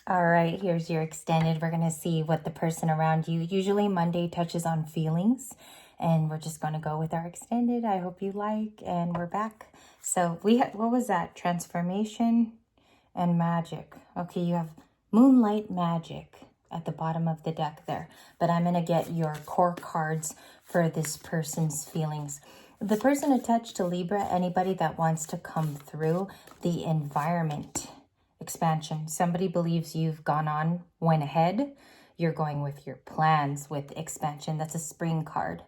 All right, here's your extended. We're going to see what the person around you, usually Monday touches on feelings, and we're just going to go with our extended. I hope you like, and we're back. So we had, what was that? Transformation and magic. Okay, you have moonlight magic at the bottom of the deck there, but I'm going to get your core cards for this person's feelings. The person attached to Libra, anybody that wants to come through the environment expansion. Somebody believes you've went ahead. You're going with your plans with expansion. That's a spring card.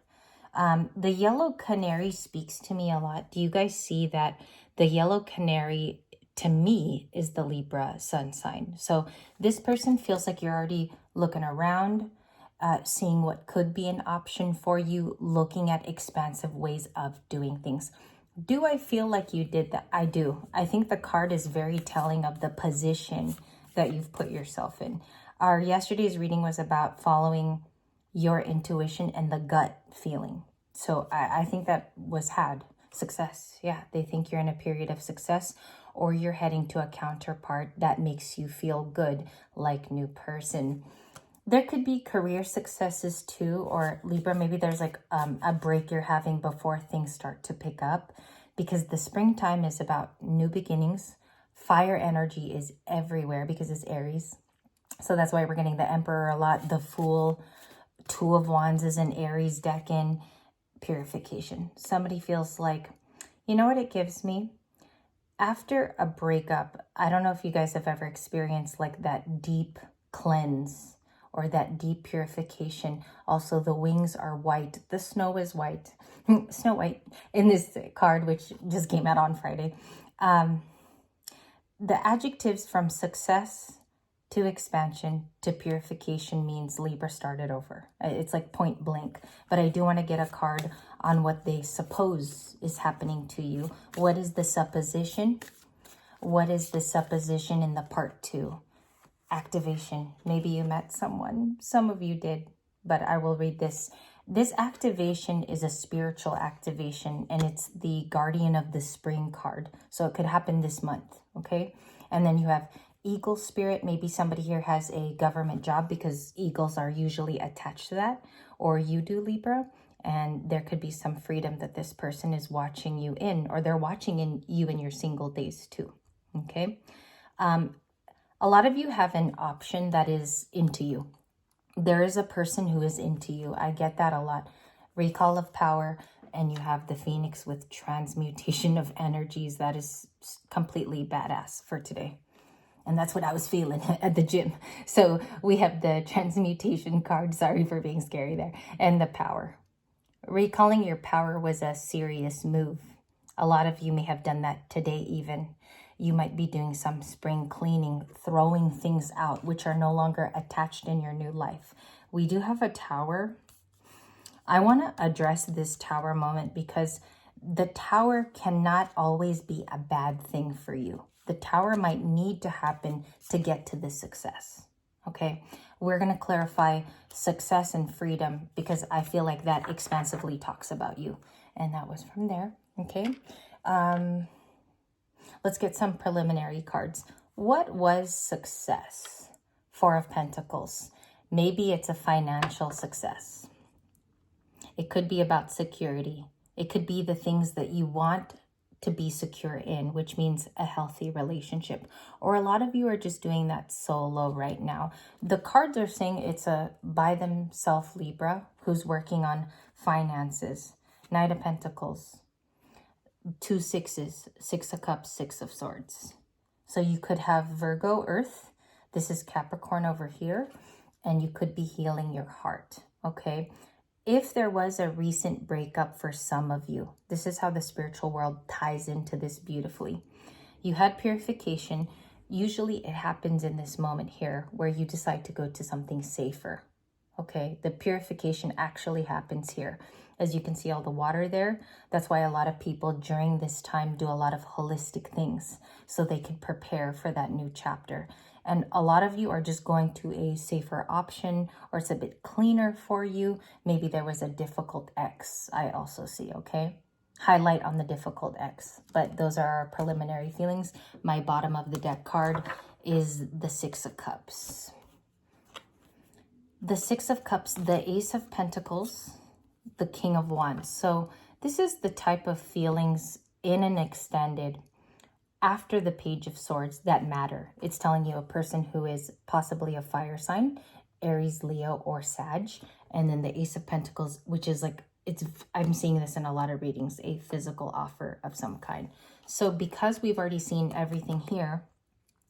The yellow canary speaks to me a lot. Do you guys see that? The yellow canary to me is the Libra sun sign. So this person feels like you're already looking around, seeing what could be an option for you, looking at expansive ways of doing things. Do I feel like you did that? I do. I think the card is very telling of the position that you've put yourself in. Our yesterday's reading was about following your intuition and the gut feeling. So I think that was had success. Yeah, they think you're in a period of success, or you're heading to a counterpart that makes you feel good, like new person. There could be career successes too, or Libra, maybe there's like a break you're having before things start to pick up, because the springtime is about new beginnings. Fire energy is everywhere because it's Aries. So that's why we're getting the Emperor a lot. The Fool, Two of Wands is an Aries deck in purification. Somebody feels like, you know what it gives me? After a breakup, I don't know if you guys have ever experienced like that deep cleanse or that deep purification. Also, the wings are white. The snow is white. Snow White in this card, which just came out on Friday. The adjectives from success to expansion to purification means Libra started over. It's like point blank. But I do want to get a card on what they suppose is happening to you. What is the supposition? What is the supposition in the part 2? Activation. Maybe you met someone. Some of you did, but I will read this. This activation is a spiritual activation, and it's the Guardian of the Spring card. So it could happen this month, okay? And then you have Eagle Spirit. Maybe somebody here has a government job, because eagles are usually attached to that, or you do, Libra, and there could be some freedom that this person is watching you in, or they're watching you in your single days too, okay? A lot of you have an option that is into you. There is a person who is into you. I get that a lot. Recall of power, and you have the Phoenix with transmutation of energies. That is completely badass for today. And that's what I was feeling at the gym. So we have the transmutation card. Sorry for being scary there. And the power. Recalling your power was a serious move. A lot of you may have done that today even. You might be doing some spring cleaning, throwing things out which are no longer attached in your new life. We do have a tower. I want to address this tower moment, because the tower cannot always be a bad thing for you. The tower might need to happen to get to the success. Okay, we're going to clarify success and freedom, because I feel like that expansively talks about you. And that was from there. Okay. Let's get some preliminary cards. What was success? Four of Pentacles. Maybe it's a financial success. It could be about security. It could be the things that you want to be secure in, which means a healthy relationship. Or a lot of you are just doing that solo right now. The cards are saying it's a by themselves Libra who's working on finances. Knight of Pentacles. 2 sixes, 6 of Cups, 6 of Swords. So you could have Virgo, Earth. This is Capricorn over here. And you could be healing your heart, okay? If there was a recent breakup for some of you, this is how the spiritual world ties into this beautifully. You had purification. Usually it happens in this moment here where you decide to go to something safer, okay? The purification actually happens here. As you can see all the water there, that's why a lot of people during this time do a lot of holistic things so they can prepare for that new chapter. And a lot of you are just going to a safer option, or it's a bit cleaner for you. Maybe there was a difficult ex, I also see, okay? Highlight on the difficult ex. But those are our preliminary feelings. My bottom of the deck card is the Six of Cups. The Six of Cups, the Ace of Pentacles, the King of Wands. So this is the type of feelings in an extended after the Page of Swords that matter. It's telling you a person who is possibly a fire sign, Aries, Leo, or Sag. And then the Ace of Pentacles, which is like, I'm seeing this in a lot of readings, a physical offer of some kind. So because we've already seen everything here,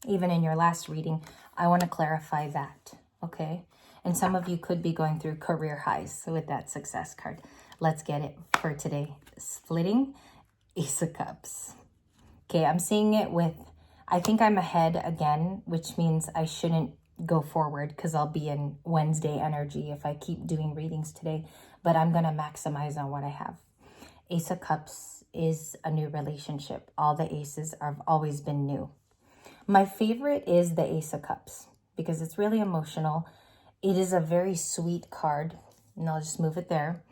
even in your last reading, I want to clarify that, okay? And some of you could be going through career highs with that success card. Let's get it for today. Splitting, Ace of Cups. Okay, I'm seeing it with, I think I'm ahead again, which means I shouldn't go forward because I'll be in Wednesday energy if I keep doing readings today. But I'm going to maximize on what I have. Ace of Cups is a new relationship. All the aces have always been new. My favorite is the Ace of Cups because it's really emotional. It is a very sweet card. And I'll just move it there.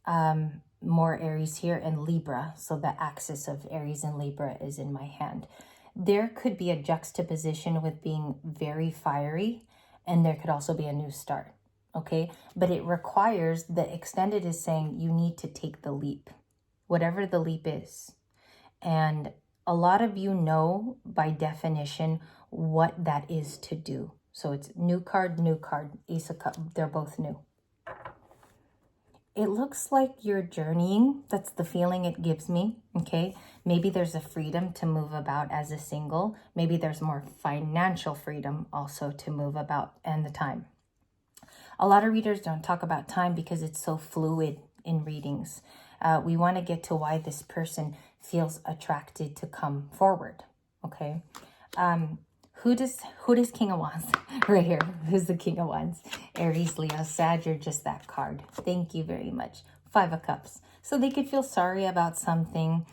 More Aries here and Libra. So the axis of Aries and Libra is in my hand. There could be a juxtaposition with being very fiery, and there could also be a new start. Okay, but it requires, the extended is saying you need to take the leap, whatever the leap is. And a lot of you know by definition what that is to do. So it's new card, Ace of Cups. They're both new. It looks like you're journeying. That's the feeling it gives me, okay? Maybe there's a freedom to move about as a single. Maybe there's more financial freedom also to move about, and the time. A lot of readers don't talk about time because it's so fluid in readings. We want to get to why this person feels attracted to come forward, okay? Who does King of Wands? Right here. Who's the King of Wands? Aries, Leo, Sag, you're just that card. Thank you very much. Five of Cups. So they could feel sorry about something.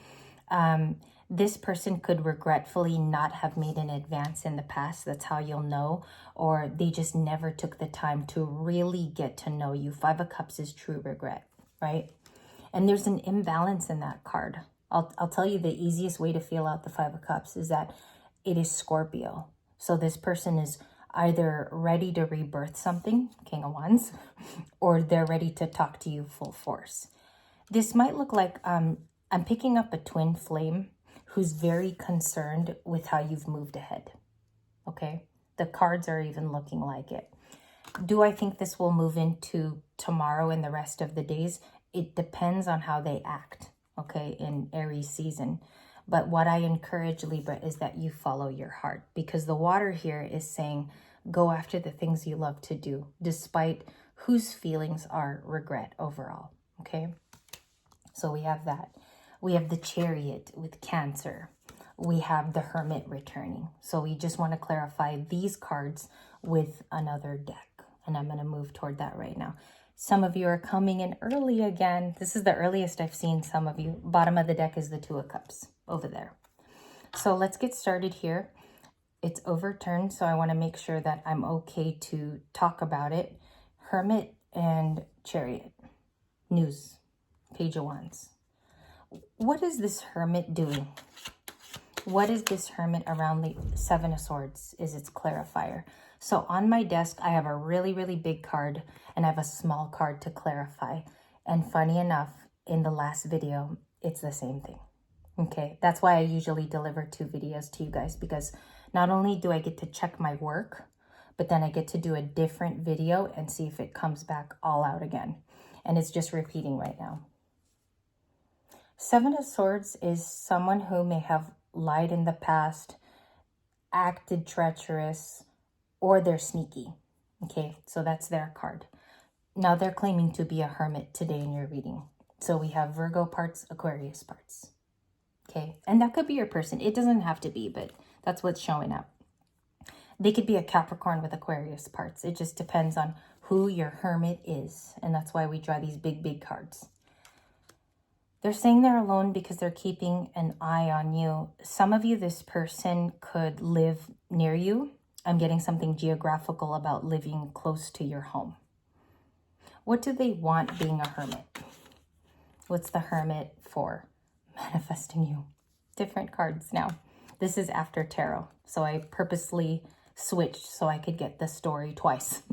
This person could regretfully not have made an advance in the past. That's how you'll know. Or they just never took the time to really get to know you. Five of Cups is true regret, right? And there's an imbalance in that card. I'll tell you the easiest way to feel out the Five of Cups is that it is Scorpio. So this person is either ready to rebirth something, King of Wands, or they're ready to talk to you full force. This might look like I'm picking up a twin flame who's very concerned with how you've moved ahead, okay? The cards are even looking like it. Do I think this will move into tomorrow and the rest of the days? It depends on how they act, okay, in Aries season. But what I encourage, Libra, is that you follow your heart, because the water here is saying go after the things you love to do, despite whose feelings are regret overall, okay? So we have that. We have the Chariot with Cancer. We have the Hermit returning. So we just want to clarify these cards with another deck. And I'm going to move toward that right now. Some of you are coming in early again. This is the earliest I've seen some of you. Bottom of the deck is the Two of Cups over there. So let's get started here. It's overturned, so I want to make sure that I'm okay to talk about it. Hermit and Chariot. News. Page of Wands. What is this Hermit doing? What is this Hermit around the Seven of Swords is its clarifier. So on my desk, I have a really, really big card and I have a small card to clarify. And funny enough, in the last video, it's the same thing. Okay, that's why I usually deliver 2 videos to you guys, because not only do I get to check my work, but then I get to do a different video and see if it comes back all out again. And it's just repeating right now. Seven of Swords is someone who may have lied in the past, acted treacherous, or they're sneaky. Okay, so that's their card. Now they're claiming to be a hermit today in your reading. So we have Virgo parts, Aquarius parts. Okay, and that could be your person. It doesn't have to be, but that's what's showing up. They could be a Capricorn with Aquarius parts. It just depends on who your hermit is. And that's why we draw these big, big cards. They're saying they're alone because they're keeping an eye on you. Some of you, this person could live near you. I'm getting something geographical about living close to your home. What do they want being a hermit? What's the Hermit for? Manifesting you. Different cards now. This is after tarot. So I purposely switched so I could get the story twice.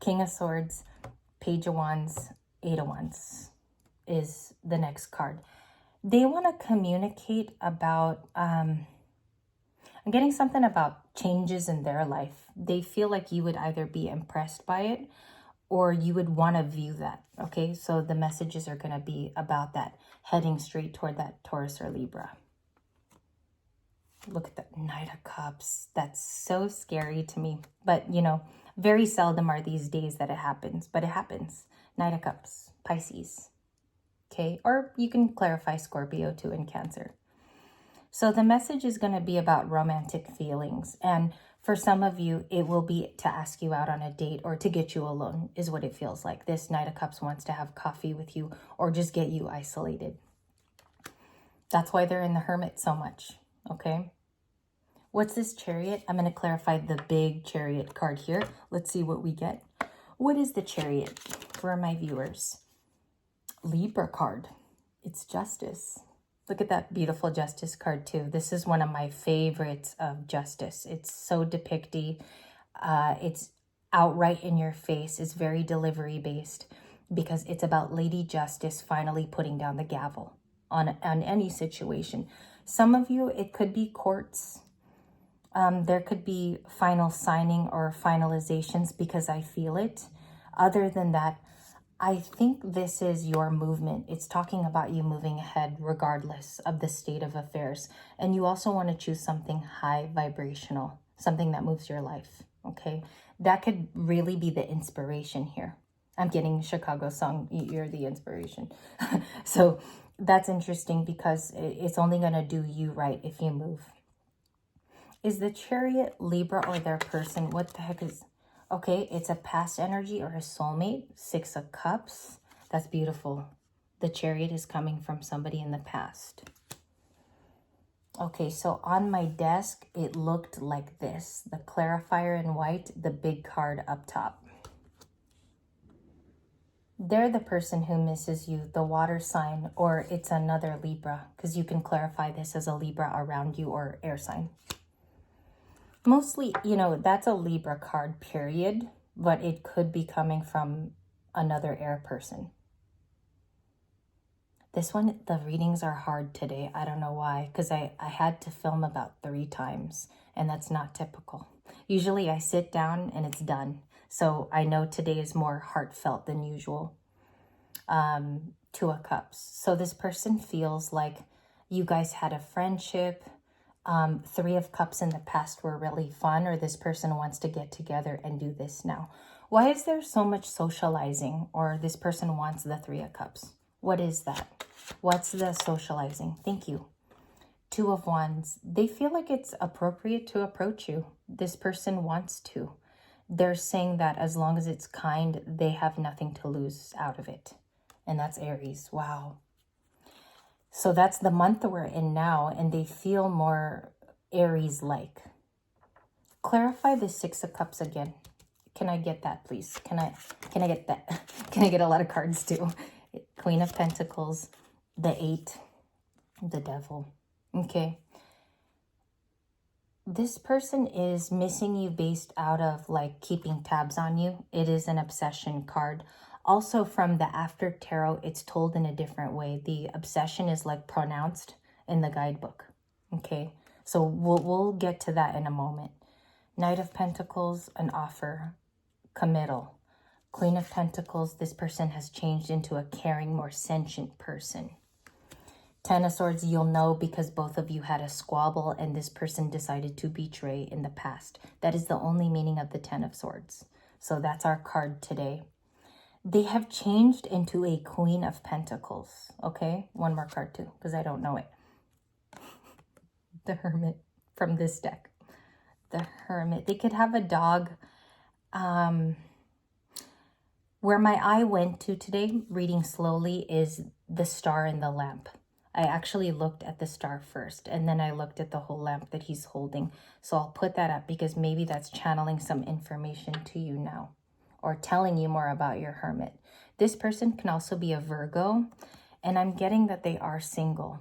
King of Swords, Page of Wands, Eight of Wands is the next card. They want to communicate about, I'm getting something about changes in their life. They feel like you would either be impressed by it or you would want to view that, okay? So the messages are going to be about that, heading straight toward that Taurus or Libra. Look at that Knight of Cups. That's so scary to me. But, you know, very seldom are these days that it happens, but it happens. Knight of Cups, Pisces, okay? Or you can clarify Scorpio too and Cancer. So the message is going to be about romantic feelings. And for some of you, it will be to ask you out on a date or to get you alone is what it feels like. This Knight of Cups wants to have coffee with you or just get you isolated. That's why they're in the Hermit so much, okay? What's this Chariot? I'm going to clarify the big Chariot card here. Let's see what we get. What is the Chariot for my viewers? Libra card. It's Justice. Look at that beautiful Justice card too. This is one of my favorites of Justice. It's so depicty. It's outright in your face. It's very delivery based because it's about Lady Justice finally putting down the gavel on any situation. Some of you, it could be courts. There could be final signing or finalizations because I feel it. Other than that, I think this is your movement. It's talking about you moving ahead regardless of the state of affairs. And you also want to choose something high vibrational, something that moves your life, okay? That could really be the inspiration here. I'm getting Chicago song, You're the Inspiration. So that's interesting because it's only going to do you right if you move. Is the Chariot Libra or their person? What the heck is... Okay, it's a past energy or a soulmate. Six of Cups. That's beautiful. The Chariot is coming from somebody in the past. Okay, so on my desk, it looked like this. The clarifier in white, the big card up top. They're the person who misses you, the water sign, or it's another Libra, because you can clarify this as a Libra around you or air sign. Mostly, you know, that's a Libra card, period, but it could be coming from another air person. This one, the readings are hard today. I don't know why, because I had to film about 3 times, and that's not typical. Usually I sit down and it's done. So I know today is more heartfelt than usual. Two of Cups. So this person feels like you guys had a friendship. 3 of Cups in the past were really fun, or this person wants to get together and do this now. Why is there so much socializing, or this person wants the 3 of Cups? What is that? What's the socializing? Thank you. 2 of Wands. They feel like it's appropriate to approach you. This person wants to. They're saying that as long as it's kind, they have nothing to lose out of it. And that's Aries. Wow. So that's the month that we're in now, and they feel more Aries-like. Clarify the 6 of Cups again. Can I get that, please? Can I get that? Can I get a lot of cards too? Queen of Pentacles, the 8, the Devil. Okay. This person is missing you based out of like keeping tabs on you. It is an obsession card. Also from the After Tarot, it's told in a different way. The obsession is like pronounced in the guidebook. Okay, so we'll get to that in a moment. Knight of Pentacles, an offer, committal. Queen of Pentacles, this person has changed into a caring, more sentient person. 10 of Swords, you'll know because both of you had a squabble and this person decided to betray in the past. That is the only meaning of the 10 of Swords. So that's our card today. They have changed into a Queen of Pentacles. Okay, one more card too, because I don't know it. The Hermit from this deck. The Hermit. They could have a dog. Where my eye went to today, reading slowly, is the star in the lamp. I actually looked at the star first, and then I looked at the whole lamp that he's holding. So I'll put that up because maybe that's channeling some information to you now, or telling you more about your Hermit. This person can also be a Virgo, and I'm getting that they are single.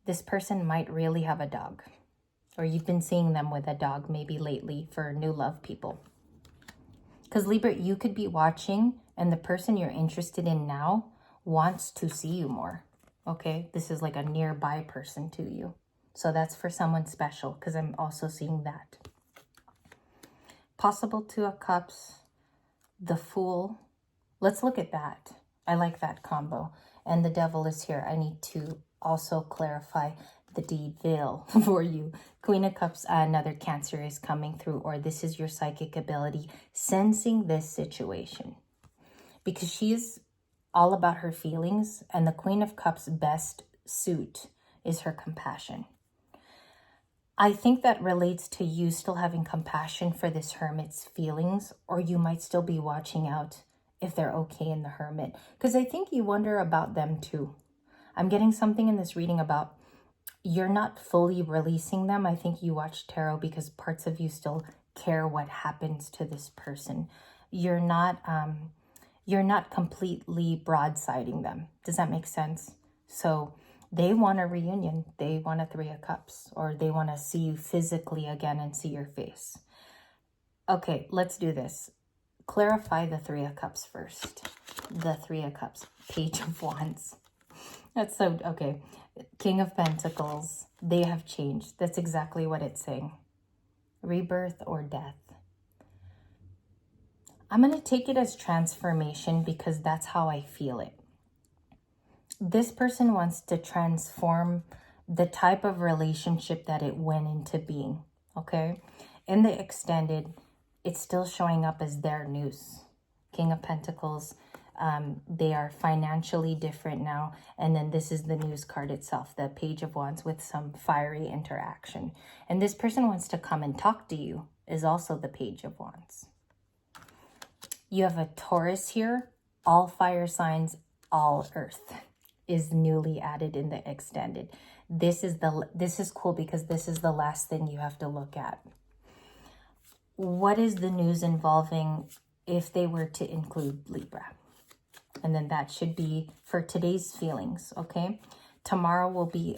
This person might really have a dog. Or you've been seeing them with a dog maybe lately for new love people. Because Libra, you could be watching and the person you're interested in now wants to see you more. Okay, this is like a nearby person to you. So that's for someone special, because I'm also seeing that. Possible Two of Cups, the Fool. Let's look at that. I like that combo. And the Devil is here. I need to also clarify the Devil for you. Queen of Cups, another Cancer is coming through, or this is your psychic ability sensing this situation. Because she is all about her feelings, and the Queen of Cups' best suit is her compassion. I think that relates to you still having compassion for this Hermit's feelings, or you might still be watching out if they're okay in the Hermit. Because I think you wonder about them too. I'm getting something in this reading about you're not fully releasing them. I think you watch tarot because parts of you still care what happens to this person. You're not completely broadsiding them. Does that make sense? So they want a reunion. They want a Three of Cups, or they want to see you physically again and see your face. Okay, let's do this. Clarify the Three of Cups first. The Three of Cups, Page of Wands. That's so, okay. King of Pentacles, they have changed. That's exactly what it's saying. Rebirth or death. I'm going to take it as transformation because that's how I feel it. This person wants to transform the type of relationship that it went into being, okay? In the extended, it's still showing up as their news. King of Pentacles, they are financially different now. And then this is the news card itself, the Page of Wands with some fiery interaction. And this person wants to come and talk to you is also the Page of Wands. You have a Taurus here, all fire signs, all earth is newly added in the extended. This is cool because this is the last thing you have to look at. What is the news involving if they were to include Libra? And then that should be for today's feelings, okay? Tomorrow will be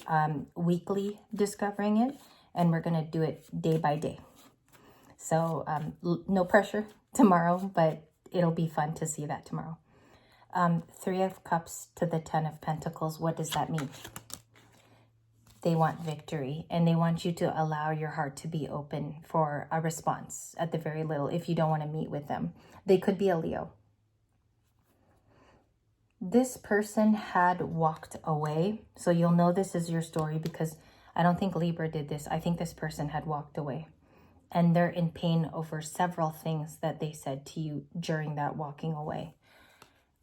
weekly discovering it, and we're going to do it day by day. So no pressure tomorrow, but it'll be fun to see that tomorrow. Three of Cups to the Ten of Pentacles. What does that mean? They want victory, and they want you to allow your heart to be open for a response at the very little if you don't want to meet with them. They could be a Leo. This person had walked away. So you'll know this is your story because I don't think Libra did this. I think this person had walked away. And they're in pain over several things that they said to you during that walking away.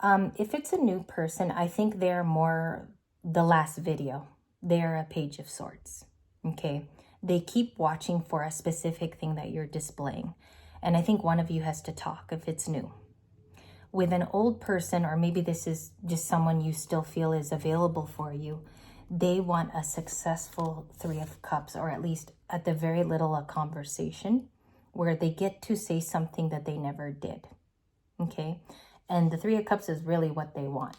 If it's a new person, I think they're more the last video. They're a Page of Swords, okay? They keep watching for a specific thing that you're displaying. And I think one of you has to talk if it's new. With an old person, or maybe this is just someone you still feel is available for you, they want a successful Three of Cups, or at least at the very little a conversation where they get to say something that they never did, okay? And the Three of Cups is really what they want.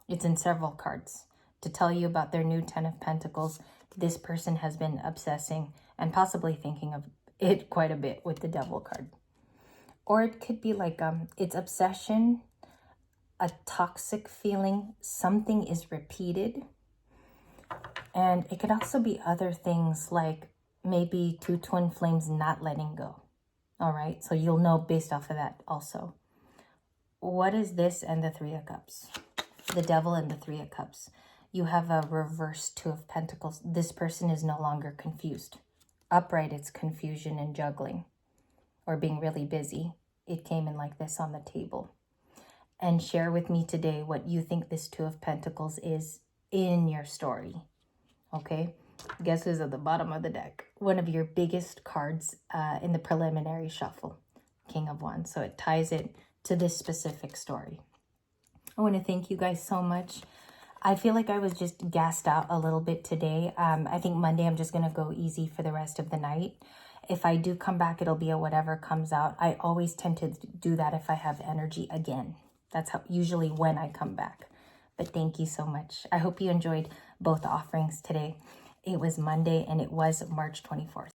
It's in several cards. To tell you about their new Ten of Pentacles, this person has been obsessing and possibly thinking of it quite a bit with the Devil card. Or it could be like it's obsession, a toxic feeling, something is repeated. And it could also be other things like maybe two twin flames not letting go. All right, so you'll know based off of that also. What is this and the Three of Cups? The Devil and the Three of Cups. You have a reverse Two of Pentacles. This person is no longer confused. Upright, it's confusion and juggling or being really busy. It came in like this on the table. And share with me today what you think this Two of Pentacles is in your story. Okay? Guess who's at the bottom of the deck? One of your biggest cards in the preliminary shuffle. King of Wands. So it ties it to this specific story. I want to thank you guys so much. I feel like I was just gassed out a little bit today. I think Monday I'm just going to go easy for the rest of the night. If I do come back, it'll be a whatever comes out. I always tend to do that if I have energy again. That's how usually when I come back. But thank you so much. I hope you enjoyed both offerings today. It was Monday and it was March 24th.